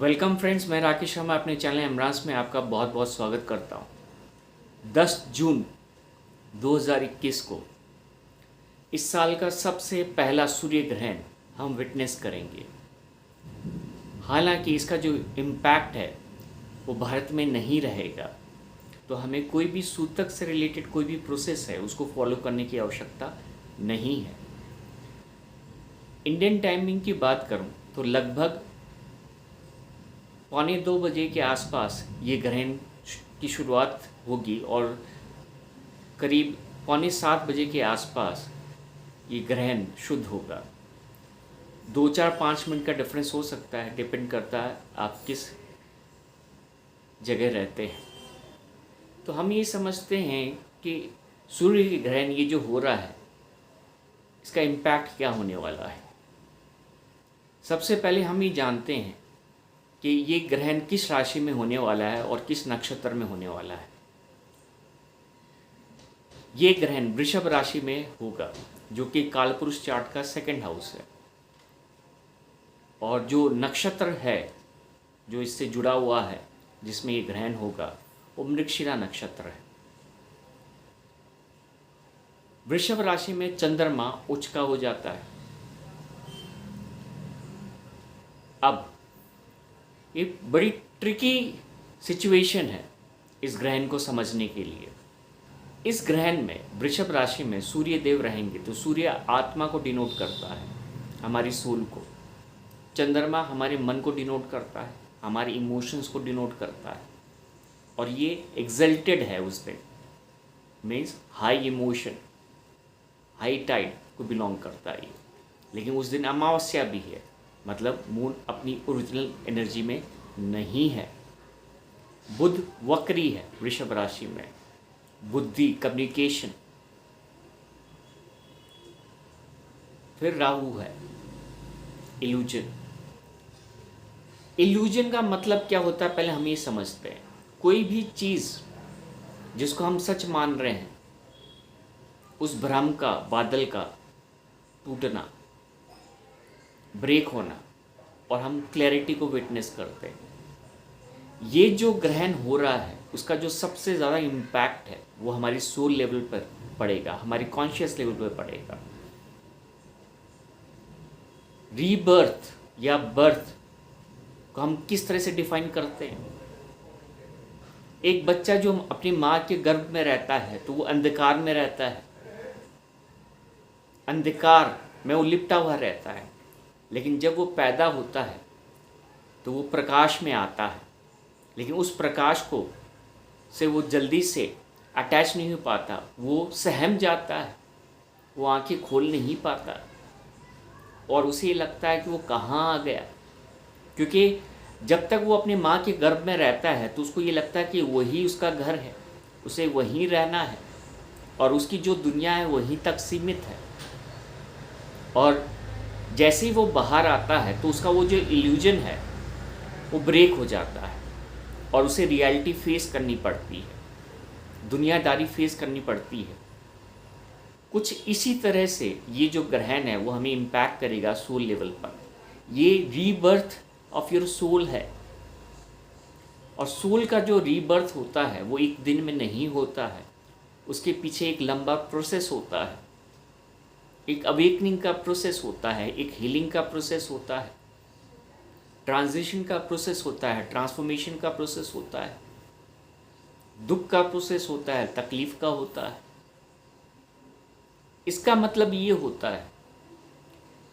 Welcome friends, मैं राकेश शर्मा अपने channel Imran's में आपका बहुत बहुत स्वागत करता हूँ। 10 जून 2021 को इस साल का सबसे पहला सूर्य ग्रहण हम विटनेस करेंगे। हालांकि इसका जो इम्पैक्ट है वो भारत में नहीं रहेगा, तो हमें कोई भी सूतक से रिलेटेड कोई भी प्रोसेस है उसको फॉलो करने की आवश्यकता नहीं है। इंडियन टाइमिंग की बात करूँ तो लगभग 1:45 बजे के आसपास ये ग्रहण की शुरुआत होगी और करीब 6:45 बजे के आसपास ये ग्रहण शुद्ध होगा। 2-4-5 मिनट का डिफरेंस हो सकता है, डिपेंड करता है आप किस जगह रहते हैं। तो हम ये समझते हैं कि सूर्य के ग्रहण ये जो हो रहा है इसका इम्पैक्ट क्या होने वाला है। सबसे पहले हम ये जानते हैं कि ये ग्रहण किस राशि में होने वाला है और किस नक्षत्र में होने वाला है। ये ग्रहण वृषभ राशि में होगा, जो कि कालपुरुष चार्ट का 2nd हाउस है, और जो नक्षत्र है जो इससे जुड़ा हुआ है जिसमें ये ग्रहण होगा वो मृगशिरा नक्षत्र है। वृषभ राशि में चंद्रमा उच्च का हो जाता है। अब ये बड़ी ट्रिकी सिचुएशन है इस ग्रहण को समझने के लिए। इस ग्रहण में वृषभ राशि में सूर्य देव रहेंगे, तो सूर्य आत्मा को डिनोट करता है, हमारी सोल को। चंद्रमा हमारे मन को डिनोट करता है, हमारे इमोशंस को डिनोट करता है, और ये एग्जल्टेड है उस दिन, means high emotion, high tide को बिलोंग करता है ये। लेकिन उस दिन अमावस्या भी है, मतलब मून अपनी ओरिजिनल एनर्जी में नहीं है। बुध वक्री है वृषभ राशि में, बुद्धि, कम्युनिकेशन। फिर राहु है, इल्यूजन। इल्यूजन का मतलब क्या होता है पहले हम ये समझते हैं। कोई भी चीज़ जिसको हम सच मान रहे हैं, उस भ्रम का, बादल का टूटना, ब्रेक होना, और हम क्लैरिटी को विटनेस करते हैं। ये जो ग्रहण हो रहा है उसका जो सबसे ज़्यादा इम्पैक्ट है वो हमारी सोल लेवल पर पड़ेगा, हमारी कॉन्शियस लेवल पर पड़ेगा। रीबर्थ या बर्थ को हम किस तरह से डिफाइन करते हैं। एक बच्चा जो अपनी माँ के गर्भ में रहता है तो वो अंधकार में रहता है, अंधकार में वो लिपटा हुआ रहता है। लेकिन जब वो पैदा होता है तो वो प्रकाश में आता है, लेकिन उस प्रकाश को से वो जल्दी से अटैच नहीं हो पाता, वो सहम जाता है, वो आंखें खोल नहीं पाता, और उसे ये लगता है कि वो कहाँ आ गया। क्योंकि जब तक वो अपने माँ के गर्भ में रहता है तो उसको ये लगता है कि वही उसका घर है, उसे वहीं रहना है, और उसकी जो दुनिया है वहीं तक सीमित है। और जैसे ही वो बाहर आता है तो उसका वो जो इल्यूजन है वो ब्रेक हो जाता है, और उसे रियलिटी फेस करनी पड़ती है, दुनियादारी फेस करनी पड़ती है। कुछ इसी तरह से ये जो ग्रहण है वो हमें इम्पैक्ट करेगा सोल लेवल पर। ये रीबर्थ ऑफ योर सोल है, और सोल का जो रीबर्थ होता है वो एक दिन में नहीं होता है, उसके पीछे एक लंबा प्रोसेस होता है, एक अवेकनिंग का प्रोसेस होता है, एक हीलिंग का प्रोसेस होता है, ट्रांजिशन का प्रोसेस होता है, ट्रांसफॉर्मेशन का प्रोसेस होता है, दुख का प्रोसेस होता है, तकलीफ का होता है। इसका मतलब ये होता है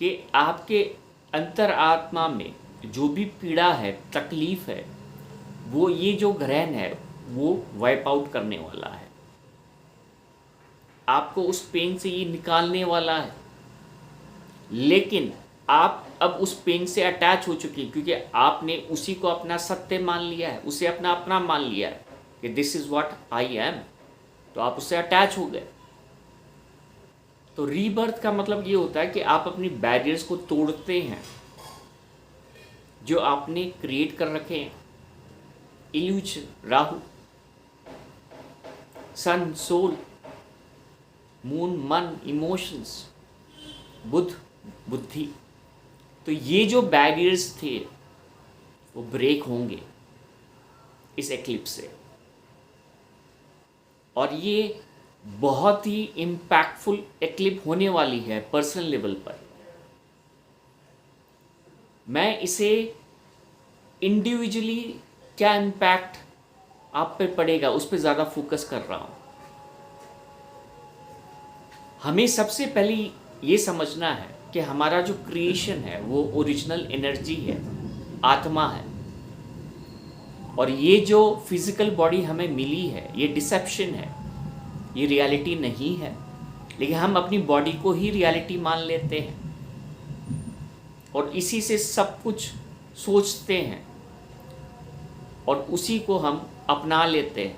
कि आपके अंतर आत्मा में जो भी पीड़ा है, तकलीफ है, वो ये जो ग्रहण है वो वाइप आउट करने वाला है, आपको उस पेन से ये निकालने वाला है। लेकिन आप अब उस पेन से अटैच हो चुके हैं, क्योंकि आपने उसी को अपना सत्य मान लिया है, उसे अपना मान लिया है कि this is what I am, तो आप उससे अटैच हो गए। तो रीबर्थ का मतलब ये होता है कि आप अपनी बैरियर्स को तोड़ते हैं जो आपने क्रिएट कर रखे हैं। इल्यूजन, राहु, सन सोल, मून मन इमोशंस, बुध बुद्धि। तो ये जो बैरियर्स थे वो ब्रेक होंगे इस एक्लिप्स से। और ये बहुत ही इम्पैक्टफुल एक्लिप होने वाली है पर्सनल लेवल पर। मैं इसे इंडिविजुअली क्या इम्पैक्ट आप पे पड़ेगा उस पर ज़्यादा फोकस कर रहा हूँ। हमें सबसे पहले ये समझना है कि हमारा जो क्रिएशन है वो ओरिजिनल एनर्जी है, आत्मा है। और ये जो फिजिकल बॉडी हमें मिली है ये डिसेप्शन है, ये रियलिटी नहीं है। लेकिन हम अपनी बॉडी को ही रियलिटी मान लेते हैं और इसी से सब कुछ सोचते हैं और उसी को हम अपना लेते हैं,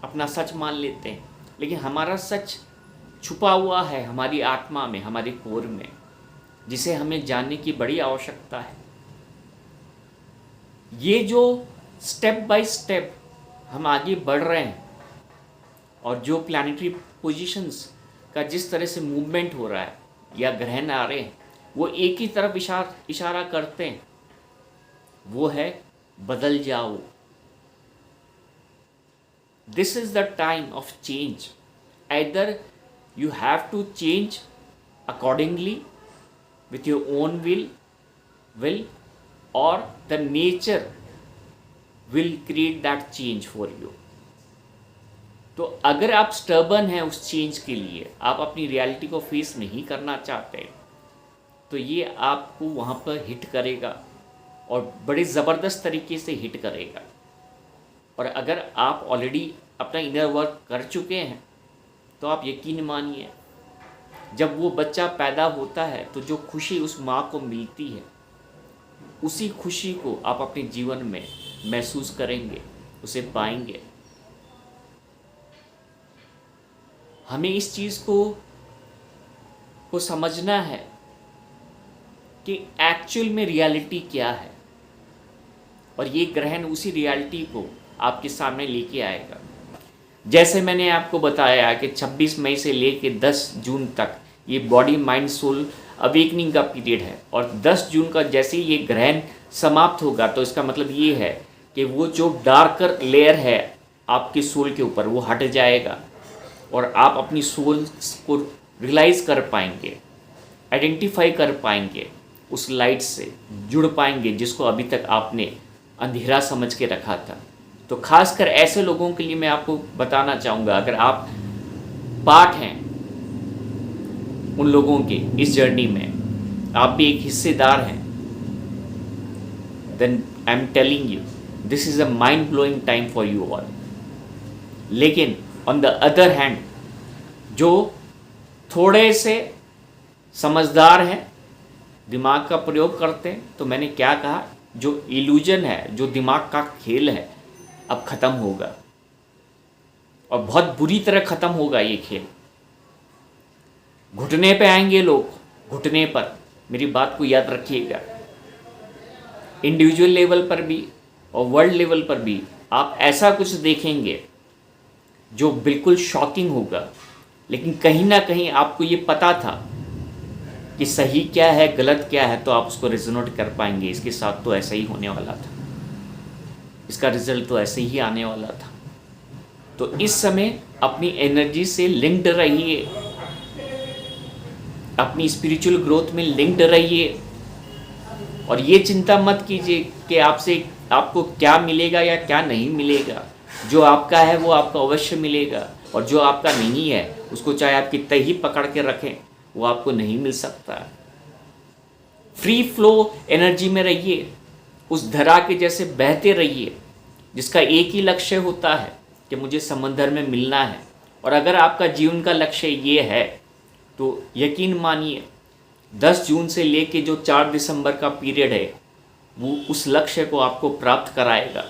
अपना सच मान लेते हैं। लेकिन हमारा सच छुपा हुआ है हमारी आत्मा में, हमारे कोर में, जिसे हमें जानने की बड़ी आवश्यकता है। ये जो स्टेप बाय स्टेप हम आगे बढ़ रहे हैं और जो प्लैनेटरी पोजीशंस का जिस तरह से मूवमेंट हो रहा है या ग्रहण आ रहे हैं, वो एक ही तरफ इशारा करते हैं, वो है बदल जाओ। This is the time of change. either you have to change accordingly with your own will or the nature will create that change for you। तो अगर आप स्टर्बन हैं उस चेंज के लिए, आप अपनी रियलिटी को फेस नहीं करना चाहते, तो ये आपको वहाँ पर हिट करेगा और बड़े ज़बरदस्त तरीके से हिट करेगा। और अगर आप ऑलरेडी अपना इनर वर्क कर चुके हैं तो आप यकीन मानिए, जब वो बच्चा पैदा होता है तो जो खुशी उस माँ को मिलती है, उसी खुशी को आप अपने जीवन में महसूस करेंगे, उसे पाएंगे। हमें इस चीज़ को समझना है कि एक्चुअल में रियलिटी क्या है, और ये ग्रहण उसी रियलिटी को आपके सामने लेके आएगा। जैसे मैंने आपको बताया कि 26 मई से लेके 10 जून तक ये बॉडी माइंड सोल अवेकनिंग का पीरियड है, और 10 जून का जैसे ही ये ग्रहण समाप्त होगा तो इसका मतलब ये है कि वो जो डार्कर लेयर है आपके सोल के ऊपर वो हट जाएगा और आप अपनी सोल को रियलाइज़ कर पाएंगे, आइडेंटिफाई कर पाएंगे, उस लाइट से जुड़ पाएंगे जिसको अभी तक आपने अंधेरा समझ के रखा था। तो खासकर ऐसे लोगों के लिए मैं आपको बताना चाहूँगा, अगर आप पार्ट हैं उन लोगों के इस जर्नी में, आप भी एक हिस्सेदार हैं, then I am telling you this is a mind blowing time for you all. लेकिन ऑन द अदर हैंड जो थोड़े से समझदार हैं, दिमाग का प्रयोग करते हैं, तो मैंने क्या कहा, जो इल्यूजन है, जो दिमाग का खेल है, अब ख़त्म होगा और बहुत बुरी तरह ख़त्म होगा ये खेल। घुटने पे आएंगे लोग, घुटने पर, मेरी बात को याद रखिएगा। इंडिविजुअल लेवल पर भी और वर्ल्ड लेवल पर भी आप ऐसा कुछ देखेंगे जो बिल्कुल शॉकिंग होगा। लेकिन कहीं ना कहीं आपको ये पता था कि सही क्या है गलत क्या है, तो आप उसको रेजोनेट कर पाएंगे, इसके साथ तो ऐसा ही होने वाला था, इसका रिजल्ट तो ऐसे ही आने वाला था। तो इस समय अपनी एनर्जी से लिंक्ड रहिए, अपनी स्पिरिचुअल ग्रोथ में लिंक्ड रहिए, और ये चिंता मत कीजिए कि आपको क्या मिलेगा या क्या नहीं मिलेगा। जो आपका है वो आपको अवश्य मिलेगा, और जो आपका नहीं है उसको चाहे आप कितना ही पकड़ के रखें, वो आपको नहीं मिल सकता। फ्री फ्लो एनर्जी में रहिए, उस धारा के जैसे बहते रहिए जिसका एक ही लक्ष्य होता है कि मुझे समंदर में मिलना है। और अगर आपका जीवन का लक्ष्य ये है तो यकीन मानिए 10 जून से लेके जो 4 दिसंबर का पीरियड है वो उस लक्ष्य को आपको प्राप्त कराएगा।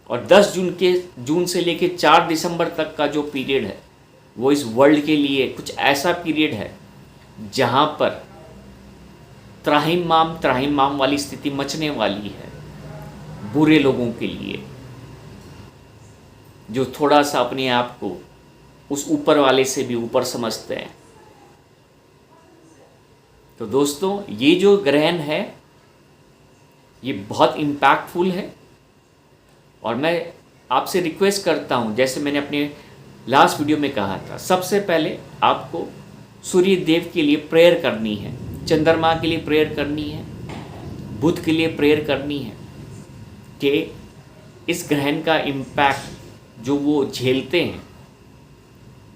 और 10 जून से लेके 4 दिसंबर तक का जो पीरियड है वो इस वर्ल्ड के लिए कुछ ऐसा पीरियड है जहाँ पर त्राहिमाम वाली स्थिति मचने वाली है बुरे लोगों के लिए, जो थोड़ा सा अपने आप को उस ऊपर वाले से भी ऊपर समझते हैं। तो दोस्तों, ये जो ग्रहण है ये बहुत इम्पैक्टफुल है। और मैं आपसे रिक्वेस्ट करता हूँ, जैसे मैंने अपने लास्ट वीडियो में कहा था, सबसे पहले आपको सूर्य देव के लिए प्रेयर करनी है, चंद्रमा के लिए प्रेयर करनी है, बुध के लिए प्रेयर करनी है कि इस ग्रहण का इम्पैक्ट जो वो झेलते हैं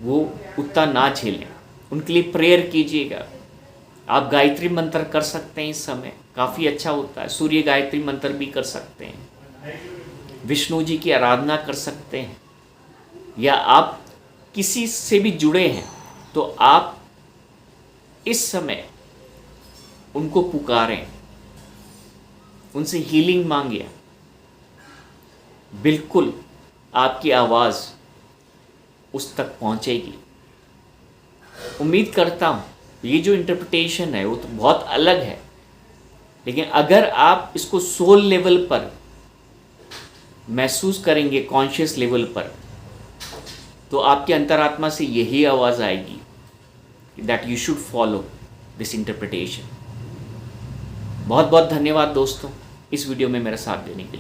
वो उतना ना झेलें, उनके लिए प्रेयर कीजिएगा। आप गायत्री मंत्र कर सकते हैं, इस समय काफ़ी अच्छा होता है। सूर्य गायत्री मंत्र भी कर सकते हैं, विष्णु जी की आराधना कर सकते हैं, या आप किसी से भी जुड़े हैं तो आप इस समय उनको पुकारें, उनसे हीलिंग मांगिए। बिल्कुल आपकी आवाज़ उस तक पहुंचेगी। उम्मीद करता हूँ ये जो इंटरप्रिटेशन है वो तो बहुत अलग है, लेकिन अगर आप इसको सोल लेवल पर महसूस करेंगे, कॉन्शियस लेवल पर, तो आपके अंतरात्मा से यही आवाज़ आएगी that you should follow this interpretation. बहुत बहुत धन्यवाद दोस्तों इस वीडियो में मेरा साथ देने के लिए।